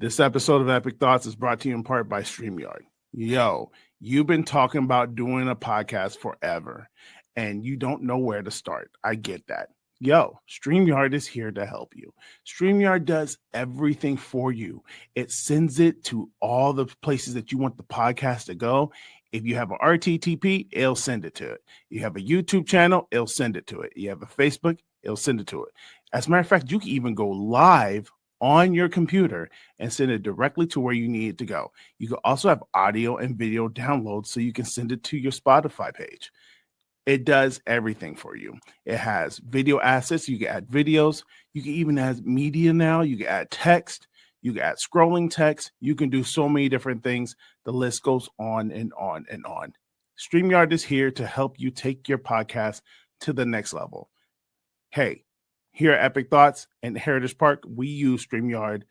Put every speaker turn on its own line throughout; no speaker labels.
This episode of Epic Thoughts is brought to you in part by Streamyard. Yo, you've been talking about doing a podcast forever and you don't know where to start. I get that. Yo, Streamyard is here to help you. Streamyard does everything for you. It sends it to all the places that you want the podcast to go. If you have an RTTP, it'll send it to it. You have a YouTube channel, it'll send it to it. You have a Facebook, it'll send it to it. As a matter of fact, you can even go live on your computer and send it directly to where you need it to go. You can also have audio and video downloads so you can send it to your Spotify page. It does everything for you. It has video assets. You can add videos. You can even add media now. You can add text. You can add scrolling text. You can do so many different things. The list goes on and on and on. StreamYard is here to help you take your podcast to the next level. Hey, here at Epic Thoughts and Heritage Park, we use StreamYard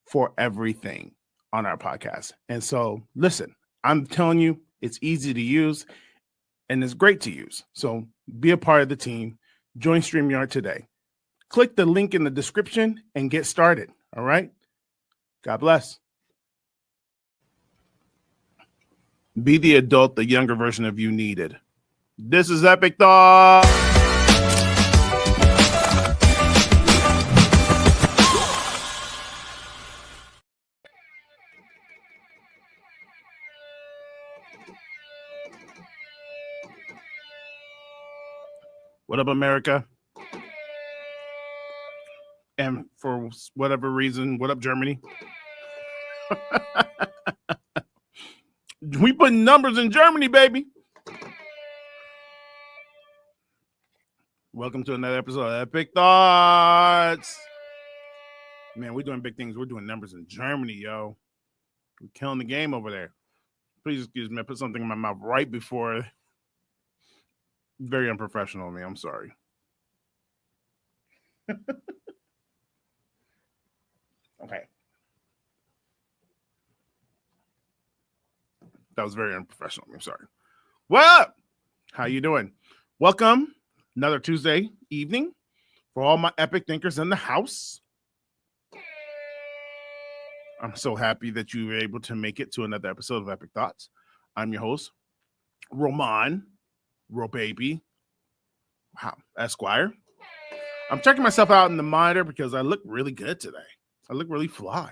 for everything on our podcast. And so, listen, I'm telling you, it's easy to use and it's great to use. So be a part of the team. Join StreamYard today. Click the link in the description and get started. All right? God bless. Be the adult the younger version of you needed. This is Epic Thoughts. What up, America? And for whatever reason, what up, Germany? We put numbers in Germany, baby. Welcome to another episode of Epic Thoughts. Man, we're doing big things. We're doing numbers in Germany, yo. We're killing the game over there. Please excuse me. I put something in my mouth right before. Very unprofessional of me. I'm sorry. Okay. That was very unprofessional. I'm sorry. What up? How you doing? Welcome. Another Tuesday evening for all my epic thinkers in the house. I'm so happy that you were able to make it to another episode of Epic Thoughts. I'm your host, Rohmon. Baby, wow, Esquire. I'm checking myself out in the monitor because I look really good today. I look really fly.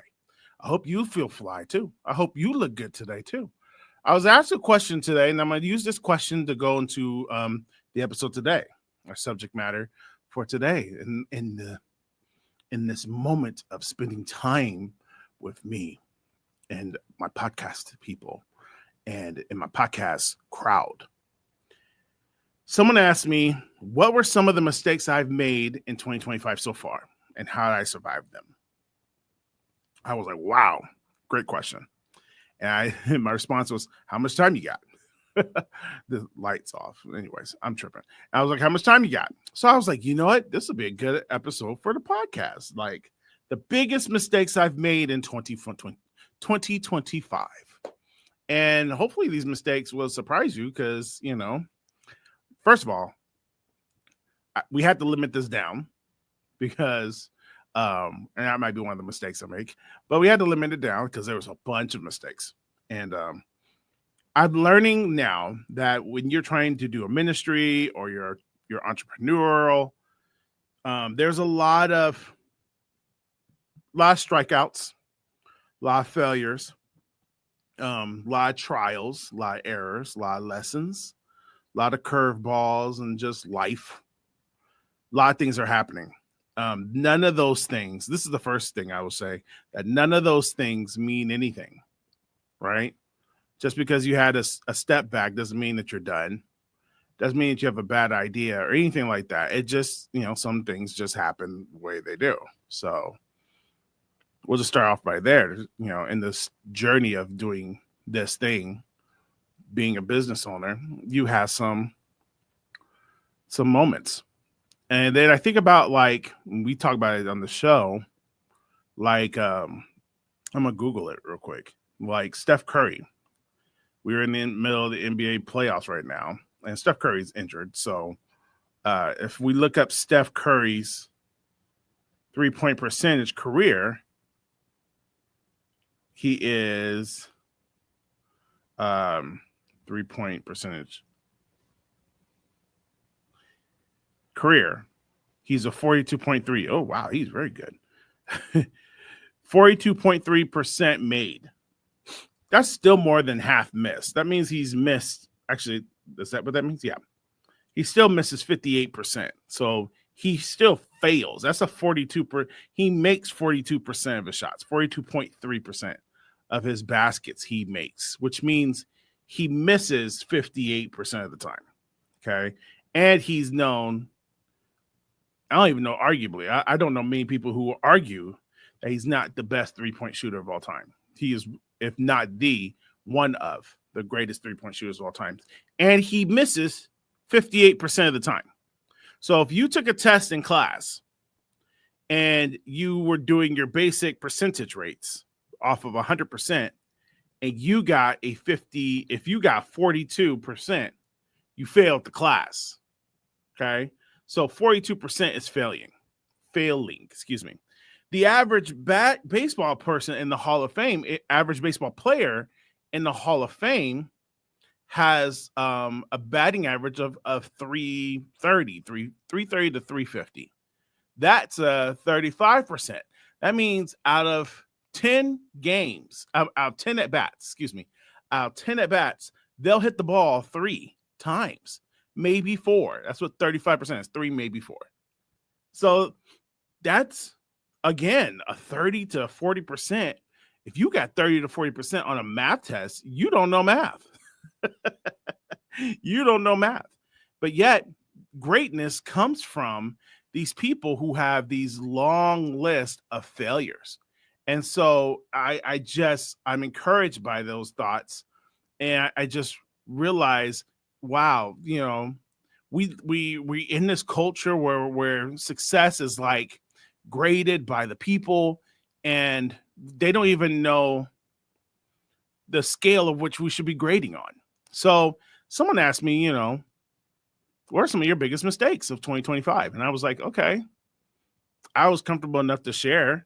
I hope you feel fly too. I hope you look good today too. I was asked a question today, and I'm going to use this question to go into the episode today, our subject matter for today, in this moment of spending time with me and my podcast people and in my podcast crowd. Someone asked me, what were some of the mistakes I've made in 2025 so far, and how did I survive them? I was like, wow, great question. And my response was, how much time you got? The lights off. Anyways, I'm tripping. I was like, how much time you got? So I was like, you know what? This will be a good episode for the podcast. Like the biggest mistakes I've made in 2025. And hopefully these mistakes will surprise you because, you know, first of all, we had to limit this down because, and that might be one of the mistakes I make, but we had to limit it down because there was a bunch of mistakes. And I'm learning now that when you're trying to do a ministry or you're entrepreneurial, there's a lot of strikeouts, a lot of failures, a lot of trials, a lot of errors, a lot of lessons. A lot of curveballs and just life. A lot of things are happening. None of those things, this is the first thing I will say, that none of those things mean anything, right? Just because you had a step back doesn't mean that you're done. Doesn't mean that you have a bad idea or anything like that. It just, you know, some things just happen the way they do. So we'll just start off by there, you know, in this journey of doing this thing. Being a business owner, you have some moments. And then I think about, like, we talk about it on the show, like, I'm going to Google it real quick. Like Steph Curry. We're in the middle of the NBA playoffs right now, and Steph Curry's injured. So if we look up Steph Curry's 3-point percentage career, He is 3-point percentage. Career, he's a 42.3. Oh, wow, he's very good. 42.3% made. That's still more than half missed. That means he's missed. Actually, is that what that means? Yeah. He still misses 58%. So he still fails. That's a 42%. He makes 42% of his shots, 42.3% of his baskets he makes, which means he misses 58% of the time. Okay. And he's known, I don't even know, arguably, I don't know many people who argue that he's not the best 3-point shooter of all time. He is, if not the one of the greatest 3-point shooters of all time. And he misses 58% of the time. So if you took a test in class and you were doing your basic percentage rates off of 100% and you got a 50, if you got 42%, you failed the class. Okay. So 42% is failing, excuse me. The average baseball person in the Hall of Fame, average baseball player in the Hall of Fame has a batting average of 330 to 350. That's 35%. That means out of 10 games, out of 10 at bats, they'll hit the ball 3 times, maybe 4. That's what 35% is, 3, maybe 4. So that's, again, a 30 to 40%. If you got 30 to 40% on a math test, you don't know math. You don't know math. But yet, greatness comes from these people who have these long list of failures. And so I'm encouraged by those thoughts. And I just realize, wow, you know, we in this culture where success is like graded by the people, and they don't even know the scale of which we should be grading on. So someone asked me, you know, what are some of your biggest mistakes of 2025? And I was like, okay, I was comfortable enough to share.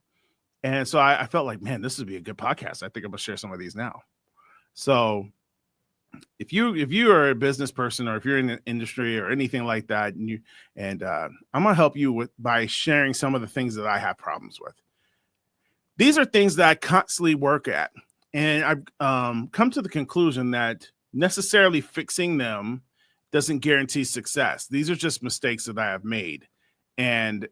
And so I felt like, man, this would be a good podcast. I think I'm gonna share some of these now. So if you are a business person, or if you're in the industry or anything like that, and I'm gonna help you by sharing some of the things that I have problems with. These are things that I constantly work at, and I've come to the conclusion that necessarily fixing them doesn't guarantee success. These are just mistakes that I have made, and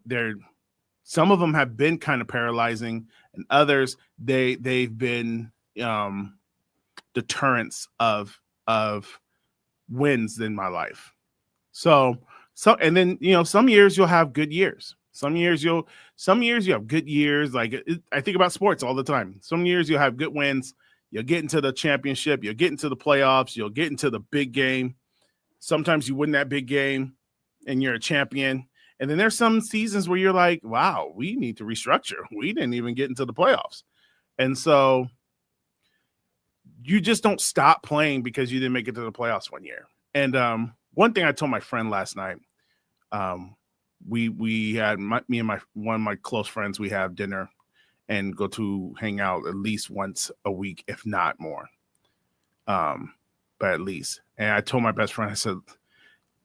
some of them have been kind of paralyzing, and others they've been deterrents of wins in my life. So and then, you know, some years you'll have good years. Some years you have good years. Like I think about sports all the time. Some years you'll have good wins. You'll get into the championship. You'll get into the playoffs. You'll get into the big game. Sometimes you win that big game and you're a champion. And then there's some seasons where you're like, wow, we need to restructure. We didn't even get into the playoffs. And so you just don't stop playing because you didn't make it to the playoffs one year. And one thing I told my friend last night, we had me and one of my close friends, we have dinner and go to hang out at least once a week, if not more. But at least. And I told my best friend, I said,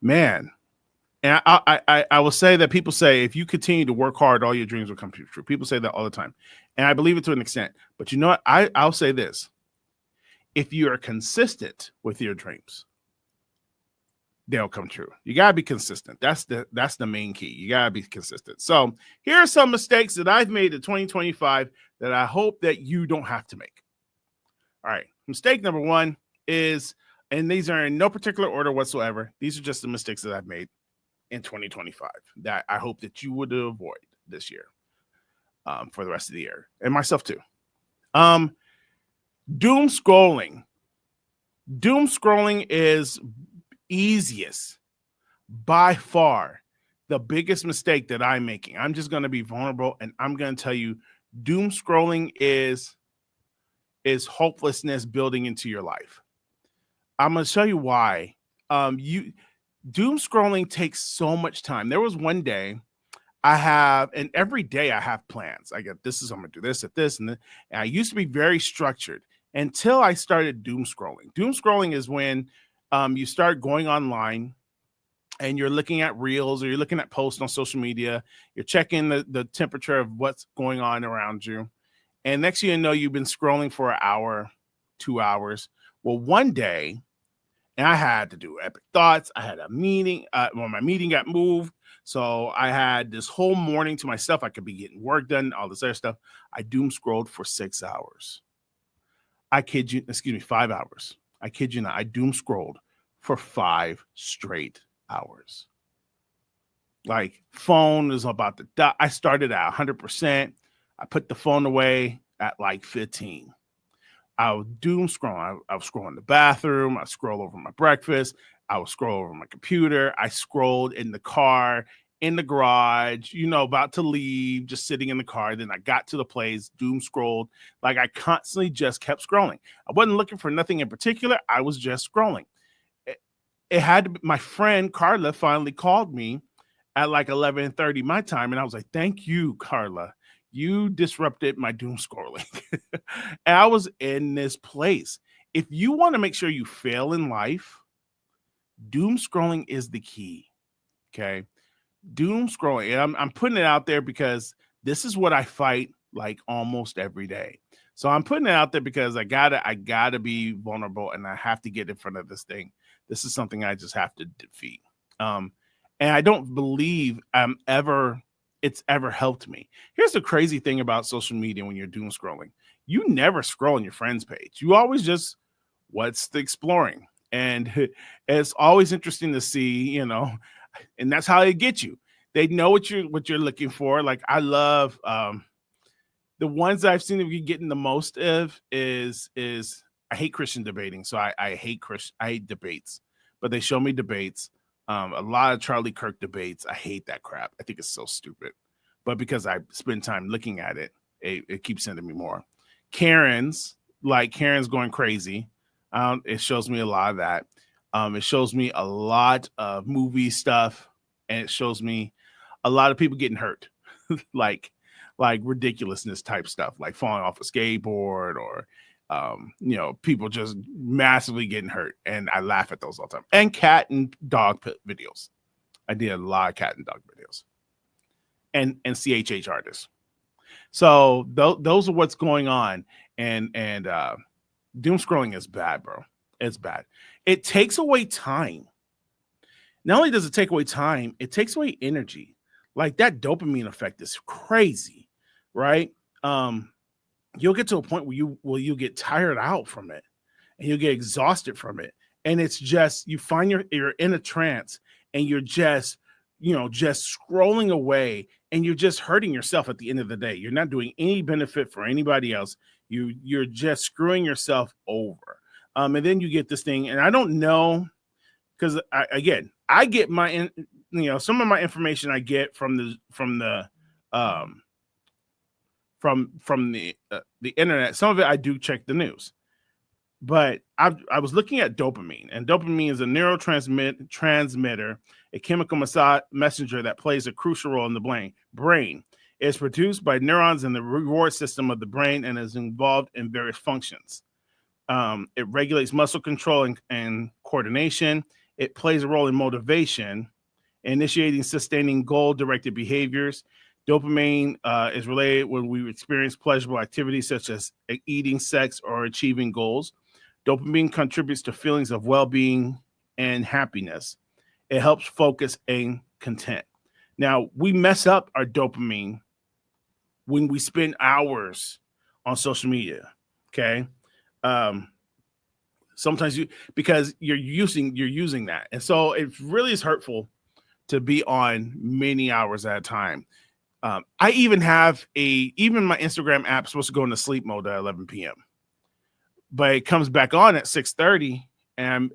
man, and I will say that people say, if you continue to work hard, all your dreams will come true. People say that all the time. And I believe it to an extent. But you know what? I'll say this. If you are consistent with your dreams, they'll come true. You got to be consistent. That's the main key. You got to be consistent. So here are some mistakes that I've made in 2025 that I hope that you don't have to make. All right. Mistake number 1 is, and these are in no particular order whatsoever. These are just the mistakes that I've made in 2025 that I hope that you would avoid this year, for the rest of the year, and myself too. Doom scrolling. Doom scrolling is easiest, by far, the biggest mistake that I'm making. I'm just going to be vulnerable, and I'm going to tell you, doom scrolling is hopelessness building into your life. I'm going to show you why. Doom scrolling takes so much time. There was one day and every day I have plans. I get this is, I'm going to do this at this. And I used to be very structured until I started doom scrolling. Doom scrolling is when you start going online and you're looking at reels or you're looking at posts on social media. You're checking the temperature of what's going on around you. And next thing you know, you've been scrolling for an hour, 2 hours. Well, one day, and I had to do epic thoughts. I had a meeting. My meeting got moved. So I had this whole morning to myself. I could be getting work done, all this other stuff. I doom scrolled for 6 hours. I kid you, 5 hours. I kid you not. I doom scrolled for 5 straight hours. Like, phone is about to die. I started at 100%. I put the phone away at like 15. I would doom scroll. I would scroll in the bathroom. I scroll over my breakfast. I would scroll over my computer. I scrolled in the car, in the garage, about to leave, just sitting in the car. Then I got to the place, doom scrolled. Like, I constantly just kept scrolling. I wasn't looking for nothing in particular. I was just scrolling. It had to be, my friend Carla finally called me at like 11:30 my time. And I was like, thank you, Carla. You disrupted my doom scrolling. And I was in this place. If you want to make sure you fail in life, doom scrolling is the key. Okay. Doom scrolling. And I'm putting it out there because this is what I fight like almost every day. So I'm putting it out there because I gotta be vulnerable and I have to get in front of this thing. This is something I just have to defeat. And I don't believe it's ever helped me. Here's the crazy thing about social media when you're doom scrolling. You never scroll on your friend's page. You always just, what's the exploring? And it's always interesting to see, and that's how they get you. They know what you're looking for. Like, I love the ones that I've seen that you getting the most of is I hate Christian debating. So I hate debates, but they show me debates. A lot of Charlie Kirk debates. I hate that crap. I think it's so stupid. But because I spend time looking at it, it keeps sending me more. Karen's going crazy. It shows me a lot of that. It shows me a lot of movie stuff, and it shows me a lot of people getting hurt, like ridiculousness type stuff, like falling off a skateboard or people just massively getting hurt. And I laugh at those all the time. And cat and dog videos. I did a lot of cat and dog videos. And CHH artists. So those are what's going on. And doom scrolling is bad, bro. It's bad. It takes away time. Not only does it take away time, it takes away energy. Like, that dopamine effect is crazy, right? You'll get to a point where you'll get tired out from it and you'll get exhausted from it. And it's just, you find you're in a trance and you're just scrolling away and you're just hurting yourself at the end of the day. You're not doing any benefit for anybody else. You're just screwing yourself over. And then you get this thing, and I don't know, because I get my, some of my information I get from the internet. Some of it I do check the news, but I was looking at dopamine, and dopamine is a neurotransmitter, a chemical messenger that plays a crucial role in the brain. It's produced by neurons in the reward system of the brain and is involved in various functions. It regulates muscle control and coordination. It plays a role in motivation, initiating, sustaining goal-directed behaviors. Dopamine is related when we experience pleasurable activities such as eating, sex, or achieving goals. Dopamine contributes to feelings of well-being and happiness. It helps focus and content. Now, we mess up our dopamine when we spend hours on social media, okay? Sometimes because you're using that. And so it really is hurtful to be on many hours at a time. I even have even my Instagram app supposed to go into sleep mode at 11 p.m. But it comes back on at 6:30, and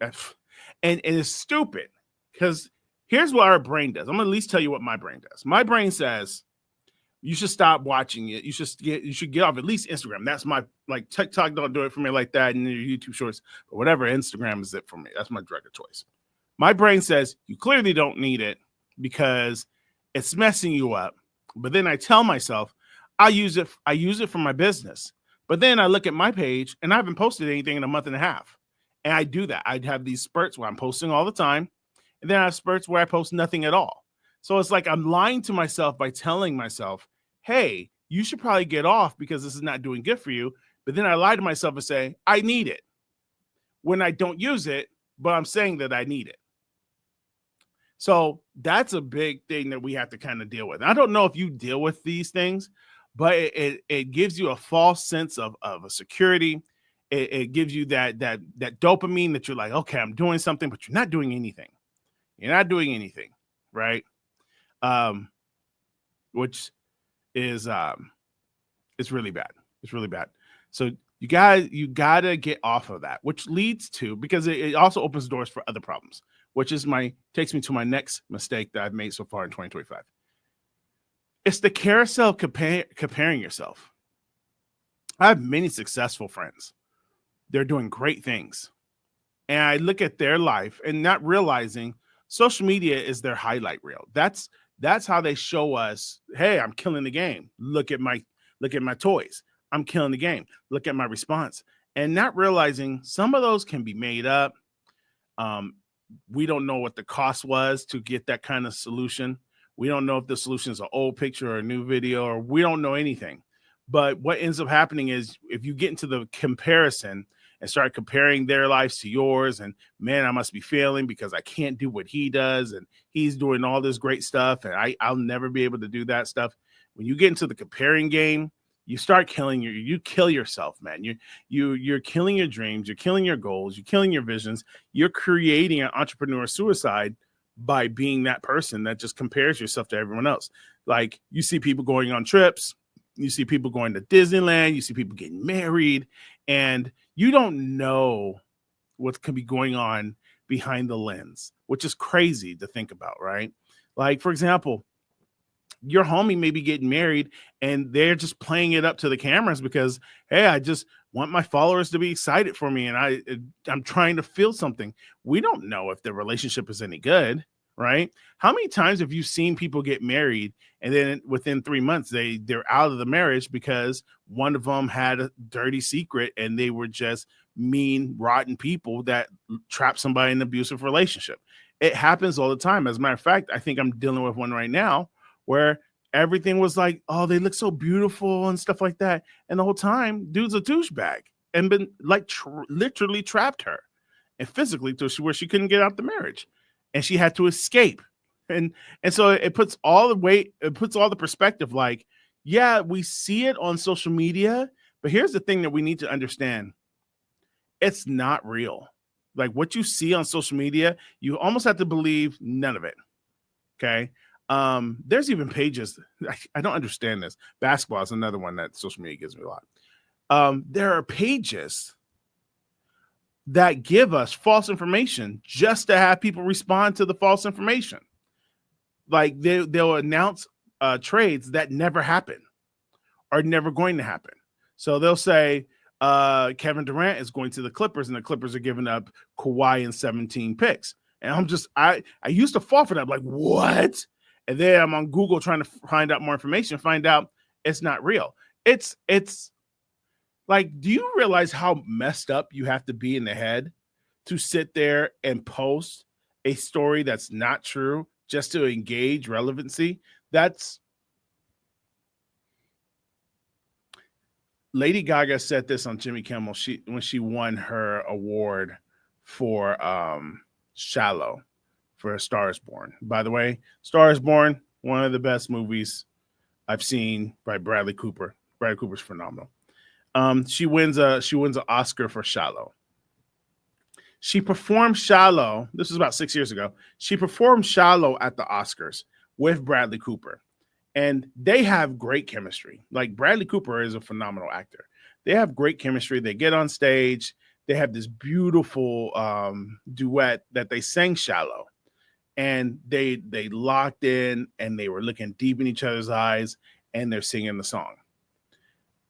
it's stupid because here's what our brain does. I'm gonna at least tell you what my brain does. My brain says you should stop watching it. You should get off at least Instagram. That's my, like, TikTok don't do it for me like that, and your YouTube shorts or whatever. Instagram is it for me. That's my drug of choice. My brain says you clearly don't need it because It's messing you up. But then I tell myself, I use it for my business. But then I look at my page and I haven't posted anything in a month and a half. And I do that. I'd have these spurts where I'm posting all the time. And then I have spurts where I post nothing at all. So it's like I'm lying to myself by telling myself, hey, you should probably get off because this is not doing good for you. But then I lie to myself and say, I need it when I don't use it, but I'm saying that I need it. So that's a big thing that we have to kind of deal with. I don't know if you deal with these things, but it gives you a false sense of a security. It gives you that dopamine that you're like, okay, I'm doing something, but you're not doing anything. You're not doing anything, right? Which is it's really bad. It's really bad. So you gotta get off of that, which leads to, because it also opens doors for other problems, which is takes me to my next mistake that I've made so far in 2025. It's the carousel comparing yourself. I have many successful friends. They're doing great things. And I look at their life and not realizing social media is their highlight reel. That's how they show us, hey, I'm killing the game. Look at my toys. I'm killing the game. Look at my response. And not realizing some of those can be made up. We don't know what the cost was to get that kind of solution. We don't know if the solution is an old picture or a new video, or we don't know anything. But what ends up happening is if you get into the comparison and start comparing their lives to yours, and man, I must be failing because I can't do what he does, and he's doing all this great stuff, and I'll never be able to do that stuff. When you get into the comparing game, you start you kill yourself, man. You're killing your dreams, you're killing your goals, you're killing your visions. You're creating an entrepreneur suicide by being that person that just compares yourself to everyone else. Like, you see people going on trips, you see people going to Disneyland, you see people getting married, and you don't know what can be going on behind the lens, which is crazy to think about, right? Like, for example, your homie may be getting married and they're just playing it up to the cameras because, hey, I just want my followers to be excited for me, and I'm trying to feel something. We don't know if the relationship is any good, right? How many times have you seen people get married and then within 3 months they're out of the marriage because one of them had a dirty secret and they were just mean, rotten people that trapped somebody in an abusive relationship? It happens all the time. As a matter of fact, I think I'm dealing with one right now where everything was like, oh, they look so beautiful and stuff like that. And the whole time, dude's a douchebag and been like literally trapped her and physically to where she couldn't get out the marriage and she had to escape. And so it puts all the weight, it puts all the perspective, like, yeah, we see it on social media, but here's the thing that we need to understand. It's not real. Like, what you see on social media, you almost have to believe none of it. Okay. There's even pages. I don't understand this. Basketball is another one that social media gives me a lot. There are pages that give us false information just to have people respond to the false information. Like, they'll announce trades that never happen or never going to happen. So they'll say Kevin Durant is going to the Clippers, and the Clippers are giving up Kawhi and 17 picks. And I used to fall for that. I'm like, what? And then I'm on Google trying to find out more information, find out it's not real. It's like, do you realize how messed up you have to be in the head to sit there and post a story that's not true just to engage relevancy? That's Lady Gaga said this on Jimmy Kimmel when she won her award for Shallow for A Star Is Born. By the way, Star Is Born, one of the best movies I've seen by Bradley Cooper. Bradley Cooper's phenomenal. She wins an Oscar for Shallow. She performed Shallow. This was about 6 years ago. She performed Shallow at the Oscars with Bradley Cooper. And they have great chemistry. Like, Bradley Cooper is a phenomenal actor. They have great chemistry. They get on stage. They have this beautiful duet that they sang Shallow. And they locked in and they were looking deep in each other's eyes and they're singing the song.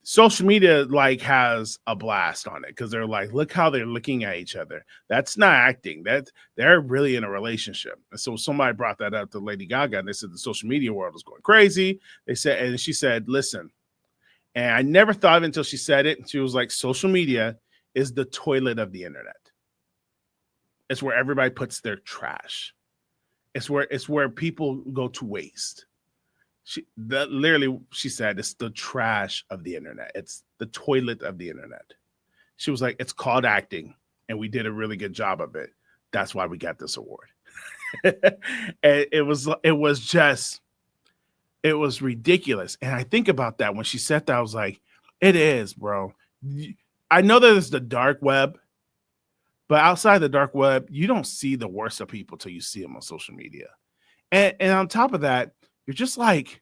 social media like has a blast on it because they're like, look how they're looking at each other. That's not acting. That they're really in a relationship. And so somebody brought that up to Lady Gaga, and they said the social media world is going crazy. They said, and she said, listen, and I never thought of it until she said it. She was like, social media is the toilet of the internet. It's where everybody puts their trash. It's where people go to waste. She said it's the trash of the internet. It's the toilet of the internet. She was like, it's called acting, and we did a really good job of it. That's why we got this award. And it was ridiculous. And I think about that when she said that, I was like, it is, bro. I know that it's the dark web, but outside the dark web, you don't see the worst of people till you see them on social media. And on top of that, you're just like,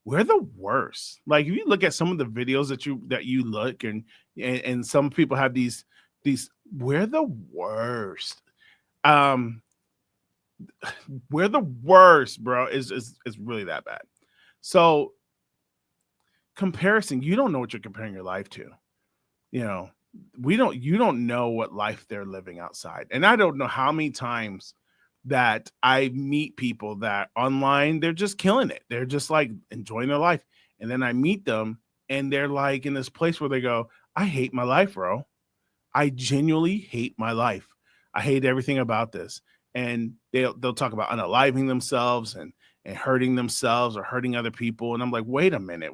we're the worst. Like if you look at some of the videos that you look and some people have these, we're the worst. We're the worst, bro. It's really that bad. So comparison, you don't know what you're comparing your life to. You know, you don't know what life they're living outside. And I don't know how many times that I meet people that online, they're just killing it. They're just like enjoying their life. And then I meet them and they're like in this place where they go, I hate my life, bro. I genuinely hate my life. I hate everything about this. And they'll talk about unaliving themselves and hurting themselves or hurting other people. And I'm like, wait a minute.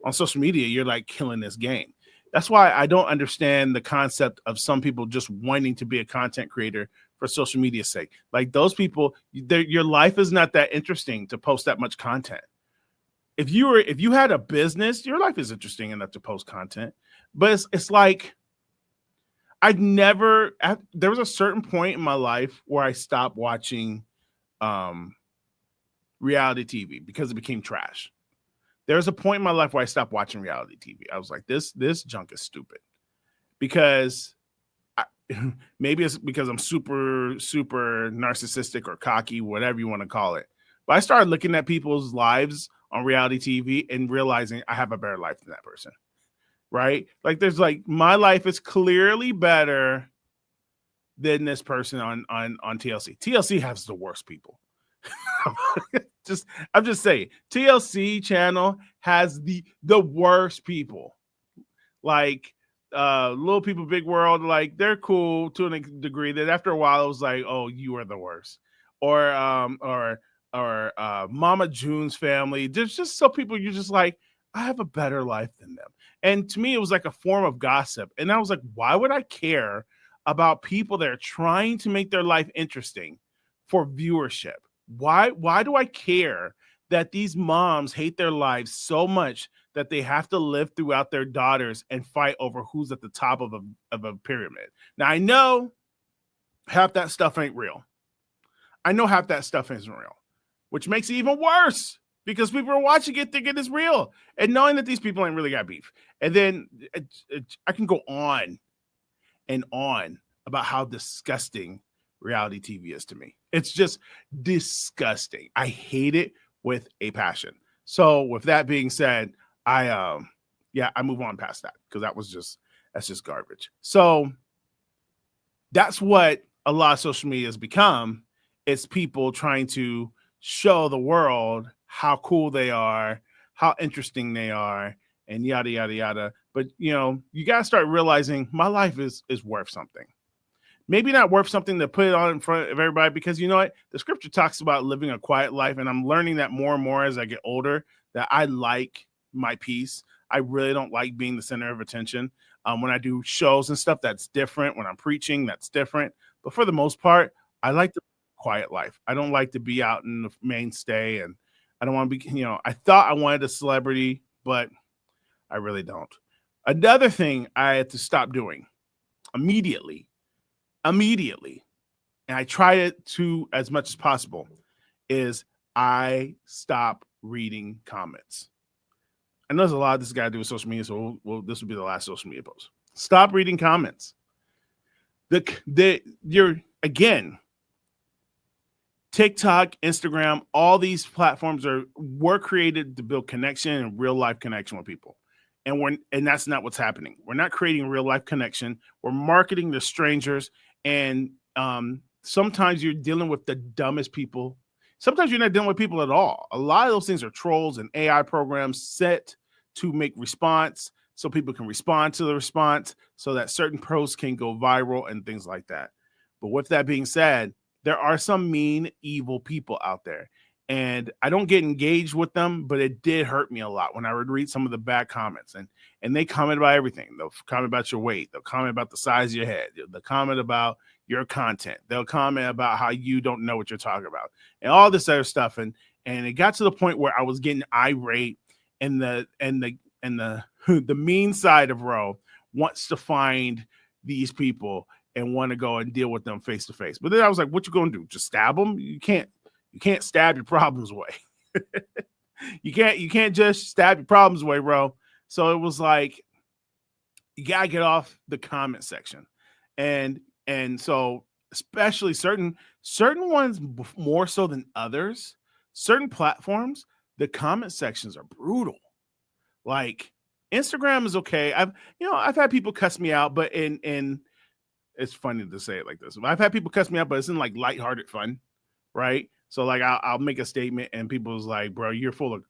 On social media, you're like killing this game. That's why I don't understand the concept of some people just wanting to be a content creator for social media's sake. Like those people, your life is not that interesting to post that much content. If you had a business, your life is interesting enough to post content. But it's like there was a certain point in my life where I stopped watching reality TV because it became trash. There was a point in my life where I stopped watching reality TV. I was like, this junk is stupid. Because maybe it's because I'm super, super narcissistic or cocky, whatever you want to call it. But I started looking at people's lives on reality TV and realizing I have a better life than that person. Right? Like there's like, my life is clearly better than this person on TLC. TLC has the worst people. I'm just saying, TLC channel has the worst people. Like Little People Big World, like they're cool to a degree. That after a while it was like, oh, you are the worst. Or Mama June's Family. There's just so people you're just like, I have a better life than them. And to me, it was like a form of gossip. And I was like, why would I care about people that are trying to make their life interesting for viewership? Why do I care that these moms hate their lives so much that they have to live throughout their daughters and fight over who's at the top of a pyramid? Now, I know half that stuff ain't real. I know half that stuff isn't real, which makes it even worse because people are watching it thinking it's real and knowing that these people ain't really got beef. And then I can go on and on about how disgusting reality TV is to me. It's just disgusting. I hate it with a passion. So with that being said, I move on past that because that's just garbage. So that's what a lot of social media has become. It's people trying to show the world how cool they are, how interesting they are, and yada, yada, yada. But, you got to start realizing my life is worth something. Maybe not worth something to put it on in front of everybody because you know what? The scripture talks about living a quiet life, and I'm learning that more and more as I get older, that I like my peace. I really don't like being the center of attention. When I do shows and stuff, that's different. When I'm preaching, that's different. But for the most part, I like the quiet life. I don't like to be out in the mainstay, and I don't want to be, I thought I wanted a celebrity, but I really don't. Another thing I had to stop doing immediately, and I try it to as much as possible, is I stop reading comments. I know there's a lot of this got to do with social media, so this will be the last social media post. Stop reading comments. Again, TikTok, Instagram, all these platforms were created to build connection and real life connection with people. and that's not what's happening. We're not creating a real life connection. We're marketing to strangers, and sometimes you're dealing with the dumbest people. Sometimes you're not dealing with people at all. A lot of those things are trolls and AI programs set to make response so people can respond to the response so that certain posts can go viral and things like that. But with that being said, there are some mean, evil people out there. And I don't get engaged with them, but it did hurt me a lot when I would read some of the bad comments. And they comment about everything. They'll comment about your weight. They'll comment about the size of your head. They'll comment about your content. They'll comment about how you don't know what you're talking about and all this other stuff. And it got to the point where I was getting irate, and the the mean side of Ro wants to find these people and want to go and deal with them face to face. But then I was like, what you going to do? Just stab them? You can't stab your problems away. you can't just stab your problems away, bro. So it was like, you gotta get off the comment section. And so especially certain ones more so than others, certain platforms, the comment sections are brutal. Like Instagram is okay. I've had people cuss me out, but in it's funny to say it like this. I've had people cuss me out, but it's in like lighthearted fun, right? So like I'll make a statement and people's like, bro, you're full of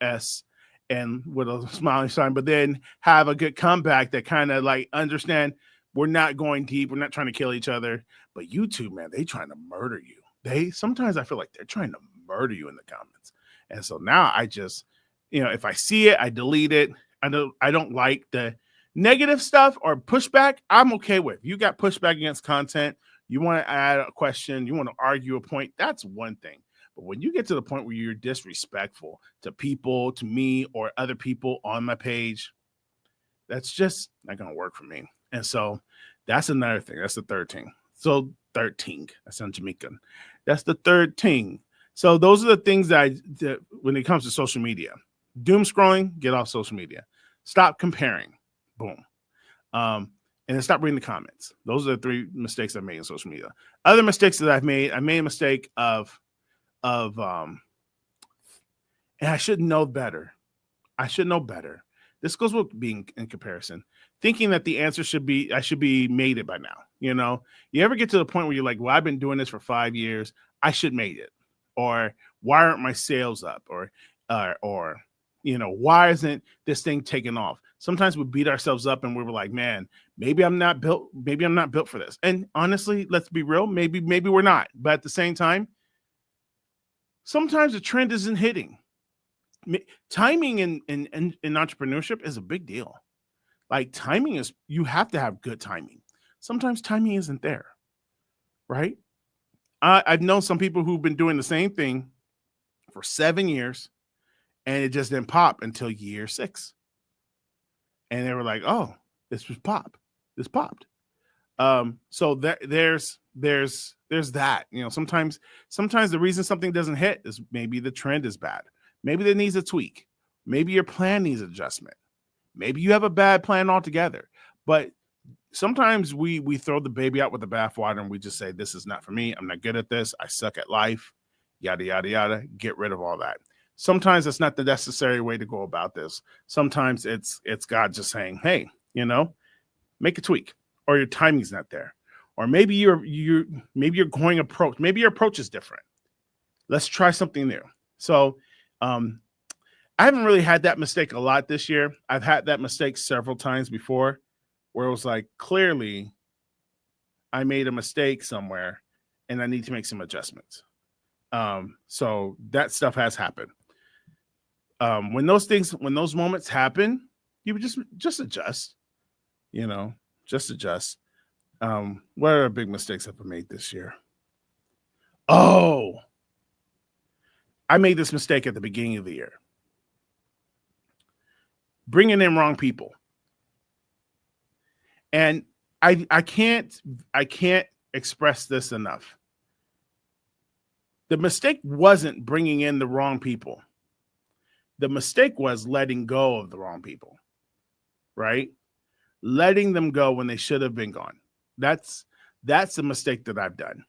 S, and with a smiling sign, but then have a good comeback that kind of like understand we're not going deep. We're not trying to kill each other. But YouTube, man, they trying to murder you. Sometimes I feel like they're trying to murder you in the comments. And so now I just, if I see it, I delete it. I don't like the negative stuff or pushback. I'm okay with. You got pushback against content. You want to add a question, you want to argue a point, that's one thing. But when you get to the point where you're disrespectful to people, to me, or other people on my page, that's just not going to work for me. And so that's another thing. That's the third thing. So 13, that sounds Jamaican. That's the third thing. So those are the things that when it comes to social media. Doom scrolling, get off social media. Stop comparing. Boom. And then stop reading the comments. Those are the three mistakes I've made in social media. Other mistakes that I made a mistake of and I should know better. I should know better. This goes with being in comparison, thinking that the answer I should be made it by now. You ever get to the point where you're like, well, I've been doing this for 5 years. I should made it. Or why aren't my sales up? Or why isn't this thing taking off? Sometimes we beat ourselves up and we were like, man, maybe I'm not built for this. And honestly, let's be real. Maybe we're not. But at the same time, sometimes the trend isn't hitting. Timing in entrepreneurship is a big deal. Like timing you have to have good timing. Sometimes timing isn't there, right? I've known some people who've been doing the same thing for 7 years and it just didn't pop until year 6. And they were like, oh, this was pop. This popped. So there's that. Sometimes the reason something doesn't hit is maybe the trend is bad. Maybe there needs a tweak. Maybe your plan needs adjustment. Maybe you have a bad plan altogether. But sometimes we throw the baby out with the bathwater and we just say, this is not for me. I'm not good at this. I suck at life. Yada, yada, yada. Get rid of all that. Sometimes that's not the necessary way to go about this. Sometimes it's God just saying, hey, make a tweak, or your timing's not there. Or maybe you're going approach. Maybe your approach is different. Let's try something new. So I haven't really had that mistake a lot this year. I've had that mistake several times before where it was like, clearly I made a mistake somewhere and I need to make some adjustments. So that stuff has happened. When those moments happen, you would just adjust, just adjust. What are big mistakes I've made this year? Oh, I made this mistake at the beginning of the year. Bringing in wrong people. And I can't express this enough. The mistake wasn't bringing in the wrong people. The mistake was letting go of the wrong people, right? Letting them go when they should have been gone. That's the mistake that I've done.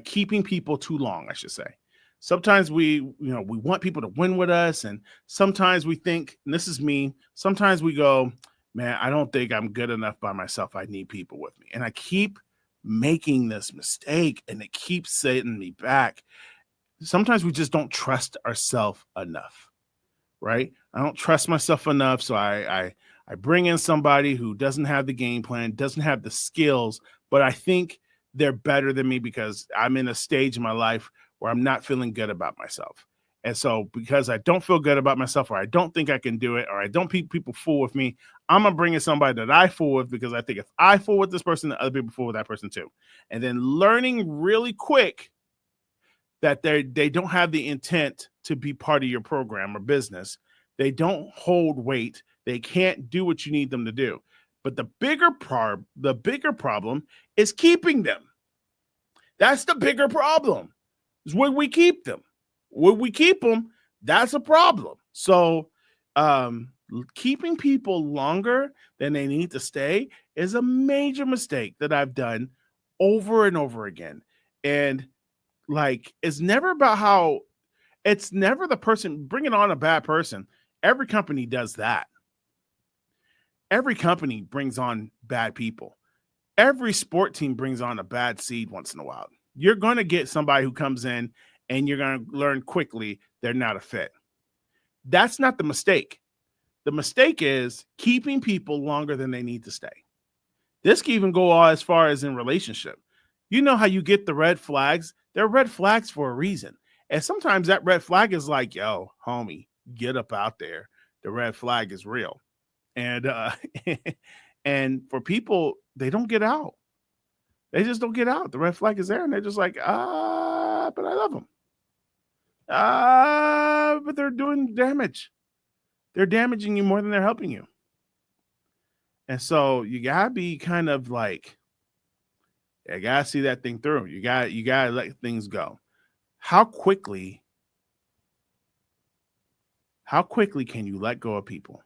Keeping people too long, I should say. Sometimes we want people to win with us. And sometimes we think, and this is me, sometimes we go, man, I don't think I'm good enough by myself. I need people with me. And I keep making this mistake and it keeps setting me back. Sometimes we just don't trust ourselves enough, right? I don't trust myself enough. So I bring in somebody who doesn't have the game plan, doesn't have the skills, but I think they're better than me because I'm in a stage in my life where I'm not feeling good about myself. And so because I don't feel good about myself, or I don't think I can do it, or I don't people fool with me, I'm going to bring in somebody that I fool with because I think if I fool with this person, the other people fool with that person too. And then learning really quick that they don't have the intent to be part of your program or business. They don't hold weight. They can't do what you need them to do. But the bigger problem is keeping them. That's the bigger problem. Is when we keep them. When we keep them, that's a problem. So keeping people longer than they need to stay is a major mistake that I've done over and over again. And like, it's never about it's never the person bringing on a bad person. Every company does that. Every company brings on bad people. Every sport team brings on a bad seed once in a while. You're going to get somebody who comes in and you're going to learn quickly they're not a fit. That's not the mistake. The mistake is keeping people longer than they need to stay. This can even go as far as in relationship. You know how you get the red flags? They're red flags for a reason. And sometimes that red flag is like, yo, homie, get up out there. The red flag is real. And and for people, they don't get out. They just don't get out. The red flag is there, and they're just like, but I love them. But they're doing damage. They're damaging you more than they're helping you. And so you gotta be kind of like, you gotta see that thing through. You gotta let things go. How quickly can you let go of people?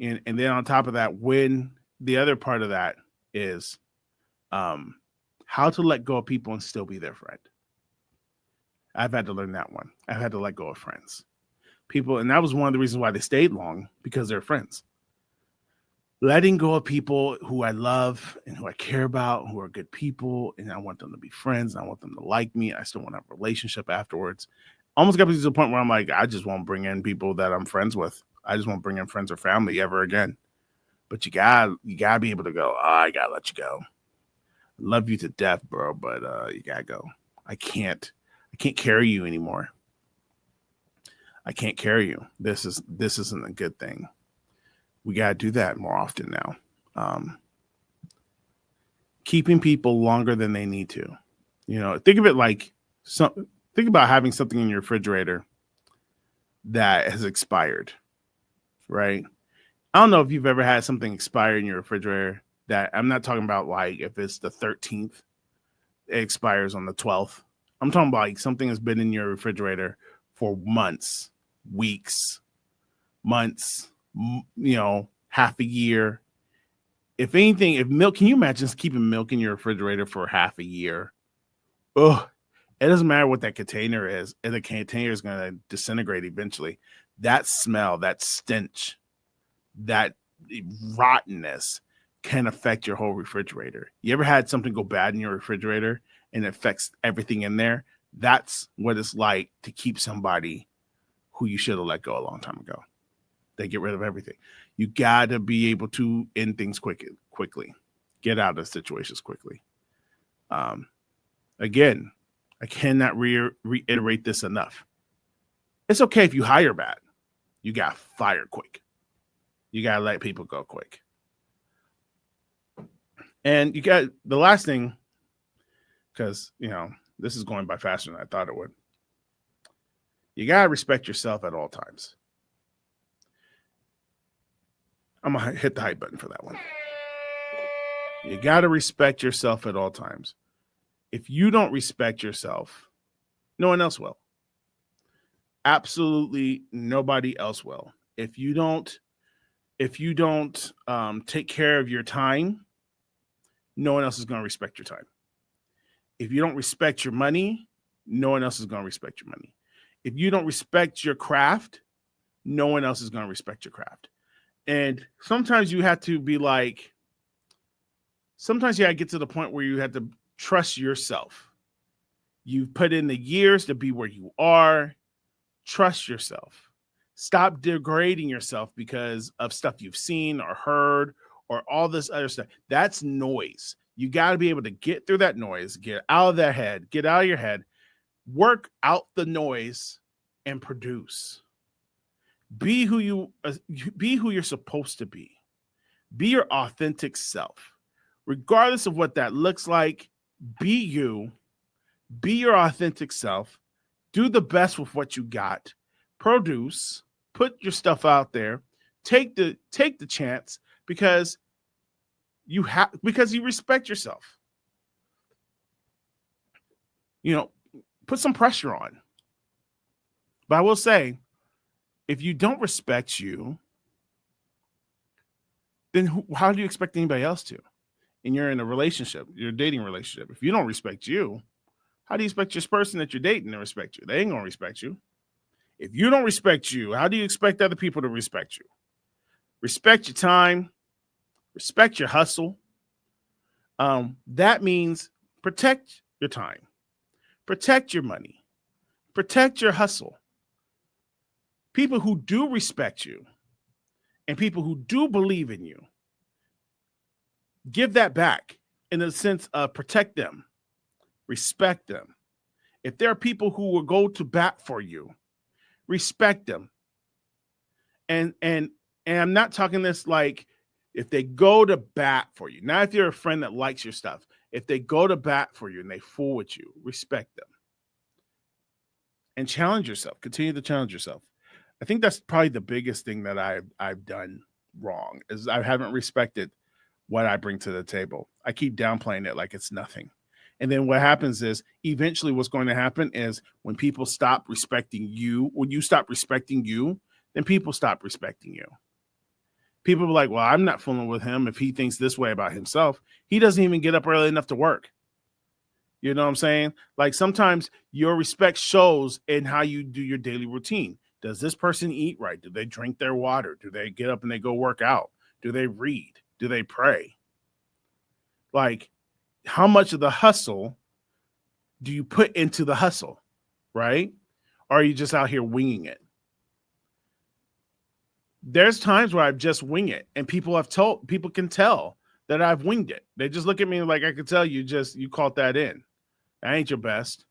And then on top of that, when the other part of that is how to let go of people and still be their friend. I've had to learn that one. I've had to let go of friends. People, and that was one of the reasons why they stayed long, because they're friends. Letting go of people who I love and who I care about, who are good people, and I want them to be friends, and I want them to like me. I still want to have a relationship afterwards. Almost got to the point where I'm like, I just won't bring in people that I'm friends with. I just won't bring in friends or family ever again. But you gotta be able to go, I gotta let you go. Love you to death, bro, but you gotta go. I can't carry you anymore. I can't carry you. This isn't a good thing. We gotta do that more often now. Keeping people longer than they need to. You know, think of it like think about having something in your refrigerator that has expired, right? I don't know if you've ever had something expire in your refrigerator. That I'm not talking about like if it's the 13th, it expires on the 12th. I'm talking about like something has been in your refrigerator for months, weeks, months, half a year. If anything, if milk, can you imagine keeping milk in your refrigerator for half a year? Ugh. It doesn't matter what that container is. And the container is going to disintegrate eventually. That smell, that stench, that rottenness can affect your whole refrigerator. You ever had something go bad in your refrigerator and it affects everything in there? That's what it's like to keep somebody who you should have let go a long time ago. They get rid of everything. You got to be able to end things quickly. Get out of situations quickly. Again, I cannot reiterate this enough. It's okay if you hire bad. You got fired quick. You got to let people go quick. And you got the last thing, because, this is going by faster than I thought it would. You got to respect yourself at all times. I'm going to hit the hype button for that one. You got to respect yourself at all times. If you don't respect yourself, no one else will. Absolutely nobody else will. If you don't take care of your time, no one else is going to respect your time. If you don't respect your money, no one else is going to respect your money. If you don't respect your craft, no one else is going to respect your craft. And sometimes you have to be like, sometimes you got to get to the point where you have to trust yourself. You've put in the years to be where you are. Trust yourself. Stop degrading yourself because of stuff you've seen or heard or all this other stuff. That's noise. You got to be able to get through that noise, get out of that head, get out of your head, work out the noise, and produce. Be who you're supposed to be. Be your authentic self. Regardless of what that looks like, be you. Be your authentic self. Do the best with what you got. Produce. Put your stuff out there. Take the chance because you respect yourself. Put some pressure on. But I will say, if you don't respect you, then how do you expect anybody else to? And you're in a relationship, you're a dating relationship. If you don't respect you, how do you expect this person that you're dating to respect you? They ain't gonna respect you. If you don't respect you, how do you expect other people to respect you? Respect your time, respect your hustle. That means protect your time, protect your money, protect your hustle. People who do respect you and people who do believe in you, give that back in the sense of protect them, respect them. If there are people who will go to bat for you, respect them. And I'm not talking this like if they go to bat for you, not if you're a friend that likes your stuff. If they go to bat for you and they fool with you, respect them. And challenge yourself. Continue to challenge yourself. I think that's probably the biggest thing that I've done wrong is I haven't respected what I bring to the table. I keep downplaying it like it's nothing. And then what happens is eventually what's going to happen is when people stop respecting you, when you stop respecting you, then people stop respecting you. People are like, well, I'm not fooling with him if he thinks this way about himself. He doesn't even get up early enough to work. You know what I'm saying? Like sometimes your respect shows in how you do your daily routine. Does this person eat right? Do they drink their water? Do they get up and they go work out? Do they read? Do they pray? Like, how much of the hustle do you put into the hustle, right? Or are you just out here winging it? There's times where I just wing it, and people can tell that I've winged it. They just look at me like, I could tell you caught that in. That ain't your best.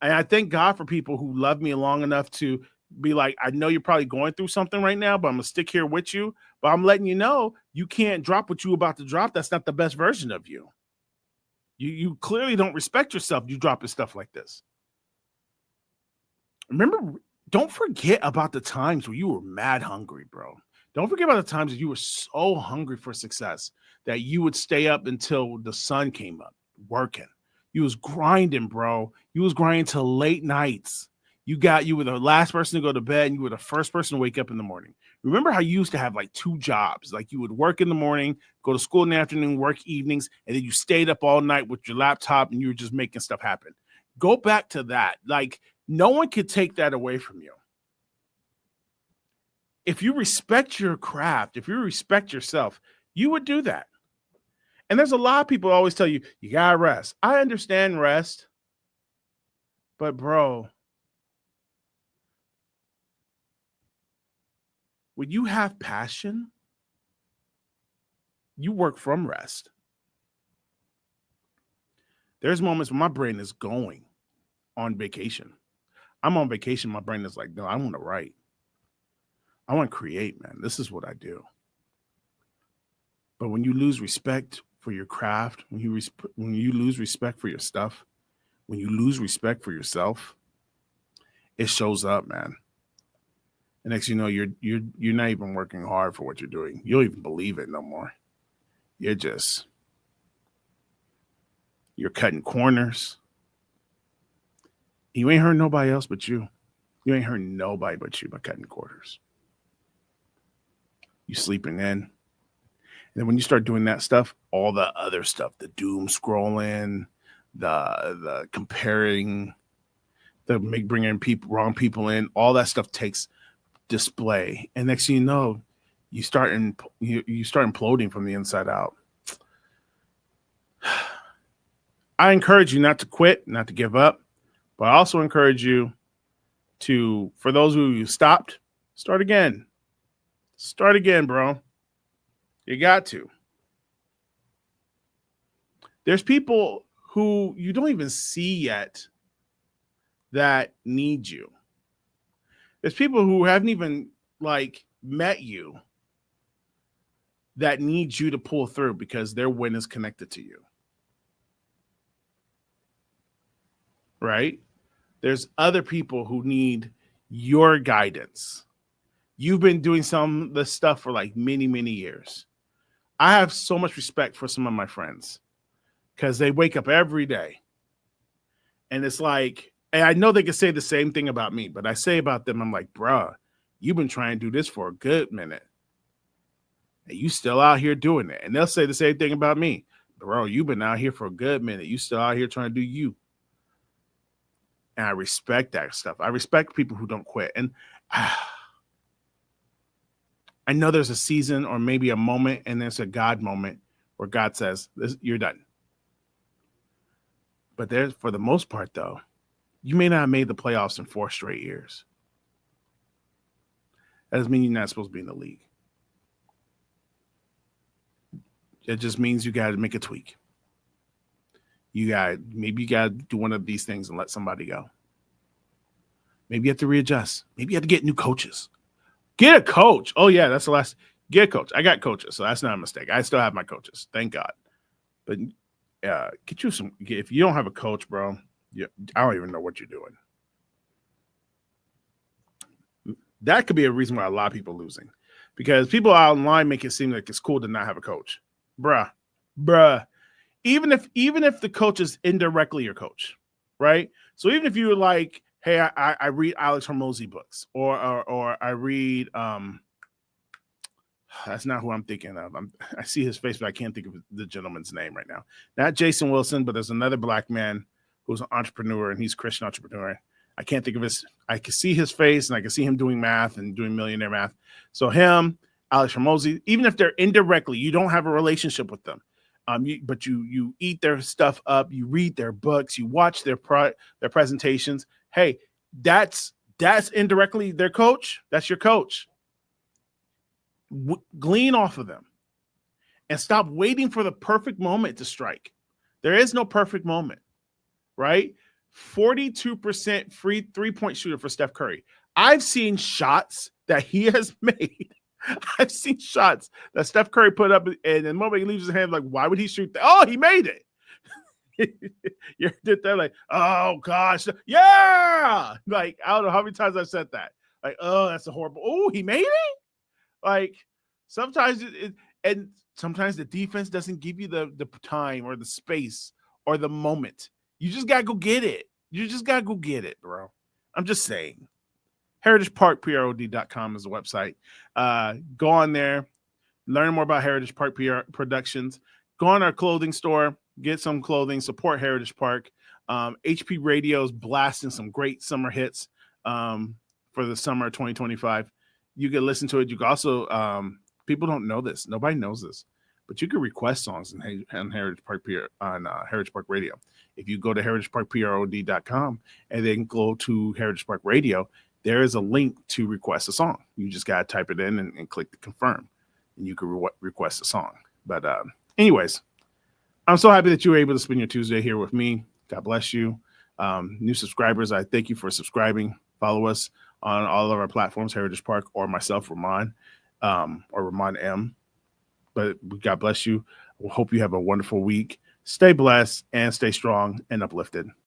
And I thank God for people who love me long enough to be like, I know you're probably going through something right now, but I'm going to stick here with you. But I'm letting you know you can't drop what you're about to drop. That's not the best version of you. You clearly don't respect yourself. You dropping stuff like this. Remember, don't forget about the times where you were mad hungry, bro. Don't forget about the times that you were so hungry for success that you would stay up until the sun came up working. You was grinding, bro. You was grinding till late nights. You were the last person to go to bed and you were the first person to wake up in the morning. Remember how you used to have like 2 jobs? Like you would work in the morning, go to school in the afternoon, work evenings, and then you stayed up all night with your laptop and you were just making stuff happen. Go back to that. Like no one could take that away from you. If you respect your craft, if you respect yourself, you would do that. And there's a lot of people always tell you, you gotta rest. I understand rest, but bro, when you have passion, you work from rest. There's moments when my brain is going on vacation. I'm on vacation. My brain is like, no, I want to write. I want to create, man. This is what I do. But when you lose respect for your craft, when you lose respect for your stuff, when you lose respect for yourself, it shows up, man. And next you know, you're not even working hard for what you're doing. You don't even believe it no more. You're cutting corners. You ain't hurt nobody else but you. You ain't hurt nobody but you by cutting corners. You sleeping in. And then when you start doing that stuff, all the other stuff, the doom scrolling, the comparing, bringing wrong people in. All that stuff takes display, and next thing you know, you start imploding from the inside out. I encourage you not to quit, not to give up, but I also encourage you to, for those who you stopped, start again. Start again, bro. You got to. There's people who you don't even see yet that need you. There's people who haven't even met you that need you to pull through because their win is connected to you. Right? There's other people who need your guidance. You've been doing some of this stuff for many, many years. I have so much respect for some of my friends because they wake up every day. And it's and I know they can say the same thing about me, but I say about them, I'm like, bruh, you've been trying to do this for a good minute. And you still out here doing it. And they'll say the same thing about me. Bro, you've been out here for a good minute. You still out here trying to do you. And I respect that stuff. I respect people who don't quit. And I know there's a season or maybe a moment, and there's a God moment where God says, you're done. But for the most part, though, you may not have made the playoffs in 4 straight years. That doesn't mean you're not supposed to be in the league. It just means you got to make a tweak. Maybe you got to do one of these things and let somebody go. Maybe you have to readjust. Maybe you have to get new coaches. Get a coach. Oh, yeah, that's the last. Get a coach. I got coaches, so that's not a mistake. I still have my coaches. Thank God. But get you some. If you don't have a coach, bro, I don't even know what you're doing. That could be a reason why a lot of people are losing. Because people online make it seem like it's cool to not have a coach. Bruh. Even if the coach is indirectly your coach, right? So even if you're like, hey, I read Alex Hormozy books, or I read that's not who I'm thinking of. I see his face, but I can't think of the gentleman's name right now. Not Jason Wilson, but there's another black man who's an entrepreneur, and he's a Christian entrepreneur. I can't think of I can see his face, and I can see him doing math and doing millionaire math. So him, Alex Hormozy, even if they're indirectly, you don't have a relationship with them. But you eat their stuff up, you read their books, you watch their presentations. Hey, that's indirectly their coach. That's your coach. Glean off of them and stop waiting for the perfect moment to strike. There is no perfect moment, right? 42% free 3-point shooter for Steph Curry. I've seen shots that he has made. I've seen shots that Steph Curry put up, and the moment he leaves his hand, why would he shoot that? Oh, he made it. You did that oh gosh, yeah. I don't know how many times I've said that. Oh, that's a horrible. Oh, he made it. Sometimes and sometimes the defense doesn't give you the time or the space or the moment. You just gotta go get it. You just gotta go get it, bro. I'm just saying. HeritageParkPROD.com is the website. Go on there, learn more about Heritage Park PR Productions. Go on our clothing store, get some clothing, support Heritage Park. HP Radio is blasting some great summer hits for the summer of 2025. You can listen to it. You can also, people don't know this. Nobody knows this, but you can request songs on Heritage Park Heritage Park Radio. If you go to HeritageParkPROD.com and then go to Heritage Park Radio, there is a link to request a song. You just got to type it in and click the confirm, and you can request a song. But anyways, I'm so happy that you were able to spend your Tuesday here with me. God bless you. New subscribers, I thank you for subscribing. Follow us on all of our platforms, Heritage Park or myself, Rohmon, or Rohmon M. But God bless you. We hope you have a wonderful week. Stay blessed and stay strong and uplifted.